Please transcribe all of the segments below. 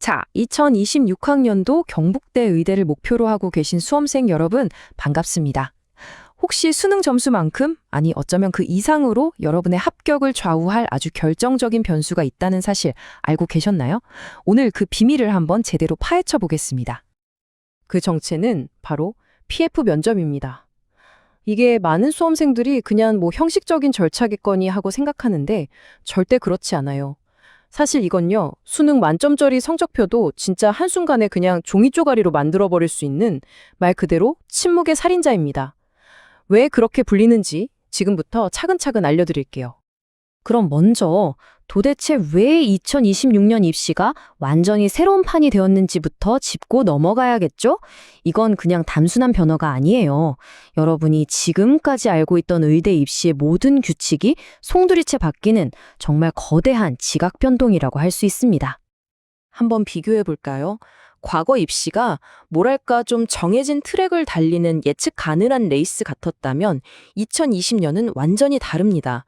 자, 2026학년도 경북대 의대를 목표로 하고 계신 수험생 여러분, 반갑습니다. 혹시 수능 점수만큼, 아니 어쩌면 그 이상으로 여러분의 합격을 좌우할 아주 결정적인 변수가 있다는 사실 알고 계셨나요? 오늘 그 비밀을 한번 제대로 파헤쳐 보겠습니다. 그 정체는 바로 PF 면접입니다. 이게 많은 수험생들이 그냥 형식적인 절차겠거니 하고 생각하는데 절대 그렇지 않아요. 사실 이건요, 수능 만점짜리 성적표도 진짜 한순간에 그냥 종이 쪼가리로 만들어버릴 수 있는 말 그대로 침묵의 살인자입니다. 왜 그렇게 불리는지 지금부터 차근차근 알려드릴게요. 그럼 먼저 도대체 왜 2026년 입시가 완전히 새로운 판이 되었는지부터 짚고 넘어가야겠죠? 이건 그냥 단순한 변화가 아니에요. 여러분이 지금까지 알고 있던 의대 입시의 모든 규칙이 송두리째 바뀌는 정말 거대한 지각 변동이라고 할 수 있습니다. 한번 비교해 볼까요? 과거 입시가 뭐랄까 좀 정해진 트랙을 달리는 예측 가능한 레이스 같았다면 2020년은 완전히 다릅니다.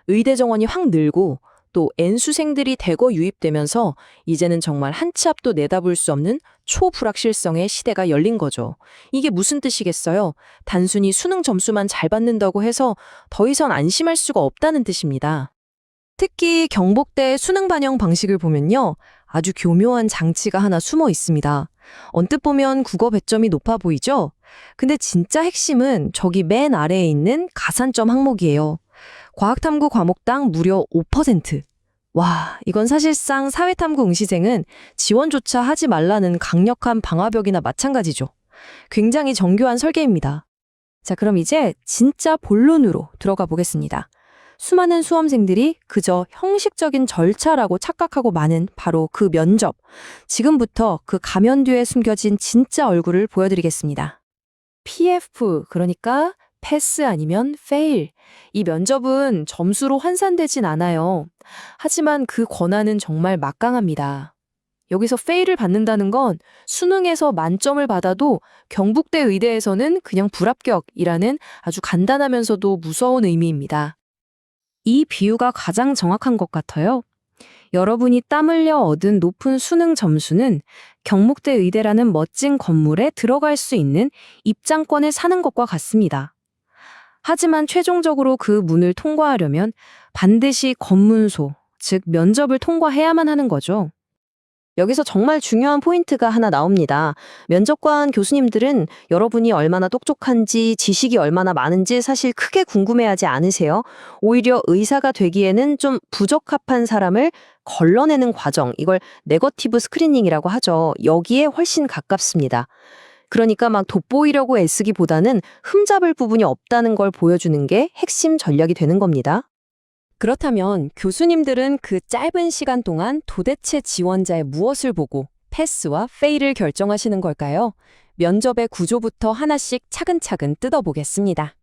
의대 정원이 확 늘고 또 N수생들이 대거 유입되면서 이제는 정말 한 치 앞도 내다볼 수 없는 초불확실성의 시대가 열린 거죠. 이게 무슨 뜻이겠어요? 단순히 수능 점수만 잘 받는다고 해서 더 이상 안심할 수가 없다는 뜻입니다. 특히 경북대 수능 반영 방식을 보면요, 아주 교묘한 장치가 하나 숨어 있습니다. 언뜻 보면 국어 배점이 높아 보이죠? 근데 진짜 핵심은 저기 맨 아래에 있는 가산점 항목이에요. 과학탐구 과목당 무려 5%. 와, 이건 사실상 사회탐구 응시생은 지원조차 하지 말라는 강력한 방화벽이나 마찬가지죠. 굉장히 정교한 설계입니다. 자, 그럼 이제 진짜 본론으로 들어가 보겠습니다. 수많은 수험생들이 그저 형식적인 절차라고 착각하고 마는 바로 그 면접. 지금부터 그 가면 뒤에 숨겨진 진짜 얼굴을 보여드리겠습니다. PF, 그러니까 패스 아니면 페일. 이 면접은 점수로 환산되진 않아요. 하지만 그 권한은 정말 막강합니다. 여기서 페일을 받는다는 건 수능에서 만점을 받아도 경북대 의대에서는 그냥 불합격이라는 아주 간단하면서도 무서운 의미입니다. 이 비유가 가장 정확한 것 같아요. 여러분이 땀 흘려 얻은 높은 수능 점수는 경북대 의대라는 멋진 건물에 들어갈 수 있는 입장권을 사는 것과 같습니다. 하지만 최종적으로 그 문을 통과하려면 반드시 검문소, 즉 면접을 통과해야만 하는 거죠. 여기서 정말 중요한 포인트가 하나 나옵니다. 면접관 교수님들은 여러분이 얼마나 똑똑한지, 지식이 얼마나 많은지 사실 크게 궁금해하지 않으세요. 오히려 의사가 되기에는 좀 부적합한 사람을 걸러내는 과정, 이걸 네거티브 스크리닝이라고 하죠. 여기에 훨씬 가깝습니다. 그러니까 막 돋보이려고 애쓰기보다는 흠잡을 부분이 없다는 걸 보여주는 게 핵심 전략이 되는 겁니다. 그렇다면 교수님들은 그 짧은 시간 동안 도대체 지원자의 무엇을 보고 패스와 페일을 결정하시는 걸까요? 면접의 구조부터 하나씩 차근차근 뜯어보겠습니다.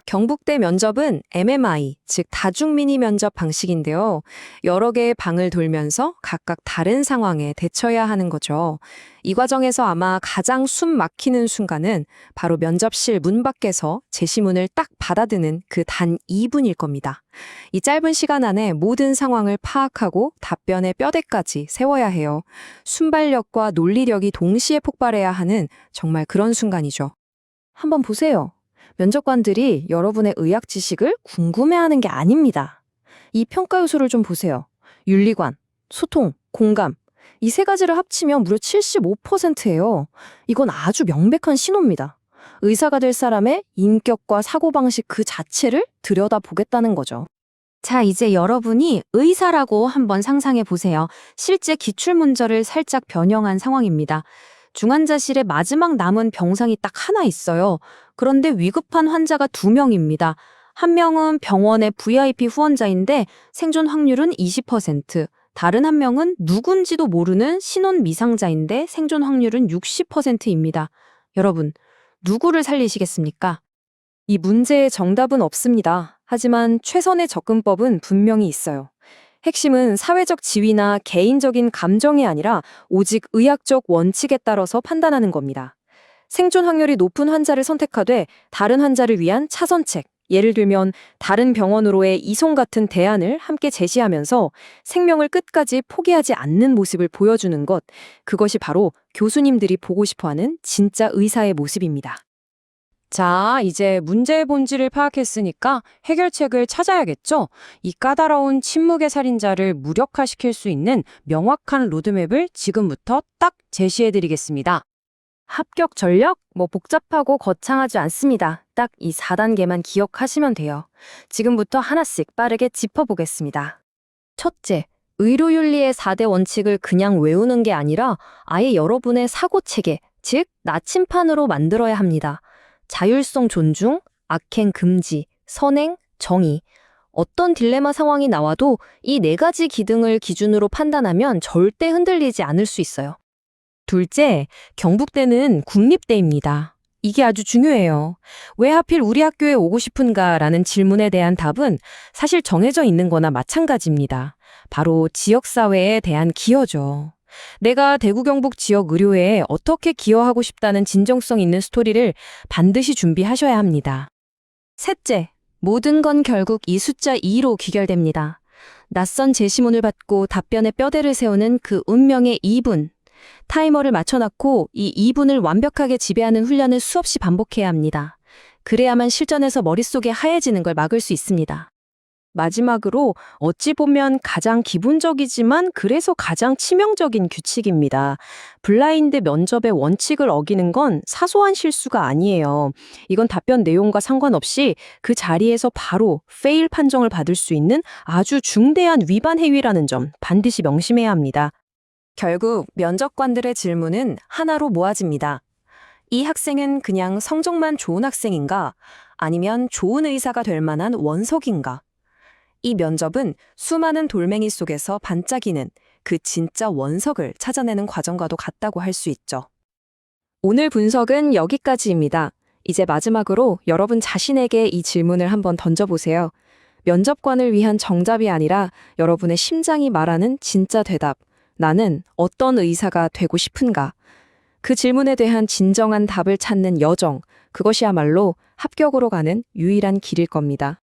경북대 면접은 MMI, 즉 다중미니 면접 방식인데요. 여러 개의 방을 돌면서 각각 다른 상황에 대처해야 하는 거죠. 이 과정에서 아마 가장 숨 막히는 순간은 바로 면접실 문 밖에서 제시문을 딱 받아드는 그 단 2분일 겁니다. 이 짧은 시간 안에 모든 상황을 파악하고 답변의 뼈대까지 세워야 해요. 순발력과 논리력이 동시에 폭발해야 하는 정말 그런 순간이죠. 한번 보세요. 면접관들이 여러분의 의학 지식을 궁금해하는 게 아닙니다. 이 평가 요소를 좀 보세요. 윤리관, 소통, 공감. 이 세 가지를 합치면 무려 75%예요. 이건 아주 명백한 신호입니다. 의사가 될 사람의 인격과 사고방식 그 자체를 들여다보겠다는 거죠. 자, 이제 여러분이 의사라고 한번 상상해 보세요. 실제 기출문제를 살짝 변형한 상황입니다. 중환자실에 마지막 남은 병상이 딱 하나 있어요. 그런데 위급한 환자가 2명입니다. 한 명은 병원의 VIP 후원자인데 생존 확률은 20%, 다른 한 명은 누군지도 모르는 신혼 미상자인데 생존 확률은 60%입니다. 여러분, 누구를 살리시겠습니까? 이 문제의 정답은 없습니다. 하지만 최선의 접근법은 분명히 있어요. 핵심은 사회적 지위나 개인적인 감정이 아니라 오직 의학적 원칙에 따라서 판단하는 겁니다. 생존 확률이 높은 환자를 선택하되 다른 환자를 위한 차선책, 예를 들면 다른 병원으로의 이송 같은 대안을 함께 제시하면서 생명을 끝까지 포기하지 않는 모습을 보여주는 것, 그것이 바로 교수님들이 보고 싶어하는 진짜 의사의 모습입니다. 자, 이제 문제의 본질을 파악했으니까 해결책을 찾아야겠죠? 이 까다로운 침묵의 살인자를 무력화시킬 수 있는 명확한 로드맵을 지금부터 딱 제시해드리겠습니다. 합격 전력? 복잡하고 거창하지 않습니다. 딱 이 4단계만 기억하시면 돼요. 지금부터 하나씩 빠르게 짚어보겠습니다. 첫째, 의료윤리의 4대 원칙을 그냥 외우는 게 아니라 아예 여러분의 사고체계, 즉 나침판으로 만들어야 합니다. 자율성 존중, 악행 금지, 선행, 정의. 어떤 딜레마 상황이 나와도 이 4가지 기둥을 기준으로 판단하면 절대 흔들리지 않을 수 있어요. 둘째, 경북대는 국립대입니다. 이게 아주 중요해요. 왜 하필 우리 학교에 오고 싶은가라는 질문에 대한 답은 사실 정해져 있는 거나 마찬가지입니다. 바로 지역사회에 대한 기여죠. 내가 대구 경북 지역 의료에 어떻게 기여하고 싶다는 진정성 있는 스토리를 반드시 준비하셔야 합니다. 셋째, 모든 건 결국 이 숫자 2로 귀결됩니다. 낯선 제시문을 받고 답변에 뼈대를 세우는 그 운명의 2분. 타이머를 맞춰놨고 이 2분을 완벽하게 지배하는 훈련을 수없이 반복해야 합니다. 그래야만 실전에서 머릿속에 하얘지는 걸 막을 수 있습니다. 마지막으로 어찌 보면 가장 기본적이지만 그래서 가장 치명적인 규칙입니다. 블라인드 면접의 원칙을 어기는 건 사소한 실수가 아니에요. 이건 답변 내용과 상관없이 그 자리에서 바로 페일 판정을 받을 수 있는 아주 중대한 위반 행위라는 점 반드시 명심해야 합니다. 결국 면접관들의 질문은 하나로 모아집니다. 이 학생은 그냥 성적만 좋은 학생인가? 아니면 좋은 의사가 될 만한 원석인가? 이 면접은 수많은 돌멩이 속에서 반짝이는 그 진짜 원석을 찾아내는 과정과도 같다고 할 수 있죠. 오늘 분석은 여기까지입니다. 이제 마지막으로 여러분 자신에게 이 질문을 한번 던져보세요. 면접관을 위한 정답이 아니라 여러분의 심장이 말하는 진짜 대답. 나는 어떤 의사가 되고 싶은가? 그 질문에 대한 진정한 답을 찾는 여정, 그것이야말로 합격으로 가는 유일한 길일 겁니다.